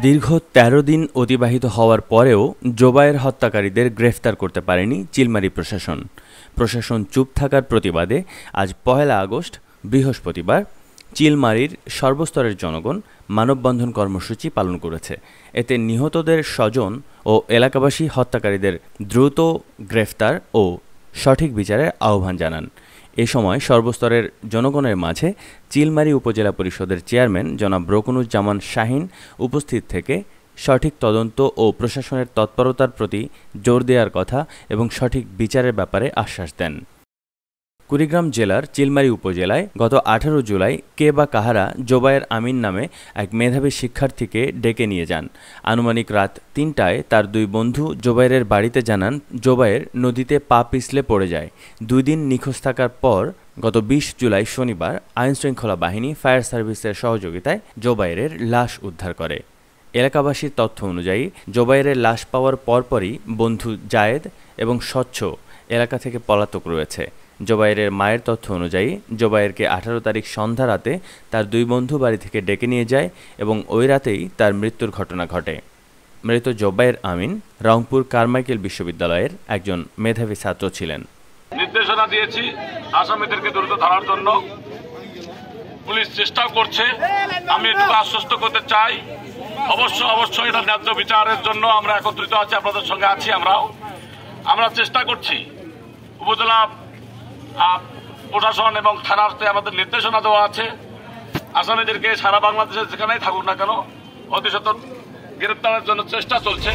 দীর্ঘ ১৩ দিন অতিবাহিত হওয়ার পরেও জোবায়ের হত্যাকারীদের গ্রেফতার করতে পারেনি চিলমারী প্রশাসন। প্রশাসন চুপ থাকার প্রতিবাদে আজ ১ আগস্ট বৃহস্পতিবার চিলমারীর সর্বস্তরের জনগণ মানববন্ধন কর্মসূচি পালন করেছে। এতে নিহতদের স্বজন ও এলাকাবাসী হত্যাকারীদের দ্রুত গ্রেফতার ও সঠিক বিচারের আহ্বান জানান। এ সময় সর্বস্তরের জনগণের মাঝে চিলমারী উপজেলা পরিষদের চেয়ারম্যান জনাব রুকনুজ্জামান শাহীন উপস্থিত থেকে সঠিক তদন্ত ও প্রশাসনের তৎপরতার প্রতি জোর দেওয়ার কথা এবং সঠিক বিচারের ব্যাপারে আশ্বাস দেন। কুড়িগ্রাম জেলার চিলমারী উপজেলায় গত ১৮ জুলাই কে বা কাহারা জোবায়ের আমিন নামে এক মেধাবী শিক্ষার্থীকে ডেকে নিয়ে যান। আনুমানিক রাত ৩টায় তার দুই বন্ধু জোবায়েরের বাড়িতে জানান জোবায়ের নদীতে পা পিছলে পড়ে যায়। ২ দিন নিখোঁজ থাকার পর গত ২০ জুলাই শনিবার আইনশৃঙ্খলা বাহিনী ফায়ার সার্ভিসের সহযোগিতায় জোবায়েরের লাশ উদ্ধার করে। এলাকাবাসীর তথ্য অনুযায়ী জোবায়েরের লাশ পাওয়ার পরপরই বন্ধু জায়েদ এবং স্বচ্ছ এলাকা থেকে পলাতক রয়েছে। জোবায়েরের মায়ের তথ্য অনুযায়ী জোবায়েরকে ১৮ তারিখ সন্ধ্যা রাতে তার দুই বন্ধু বাড়ি থেকে ডেকে নিয়ে যায় এবং ওই রাতেই তার মৃত্যুর ঘটনা ঘটে। মৃত জোবায়ের আমিন রংপুর কারমাইকেল বিশ্ববিদ্যালয়ের একজন মেধাবী ছাত্র ছিলেন। নির্দেশনা দিয়েছি আসামিদেরকে দ্রুত ধরার জন্য, পুলিশ চেষ্টাও করছে। আমি একটু আশ্বস্ত করতে চাই, অবশ্যই এটা ন্যায্য বিচারের জন্য আমরা একত্রিত আছি, আপনাদের সঙ্গে আছি। আমরা চেষ্টা করছি। উপজেলা প্রশাসন এবং থানাতে আমাদের নির্দেশনা দেওয়া আছে, আসামিদেরকে সারা বাংলাদেশে যেখানেই থাকুক না কেন অতি সত্বর গ্রেপ্তারের জন্য চেষ্টা চলছে।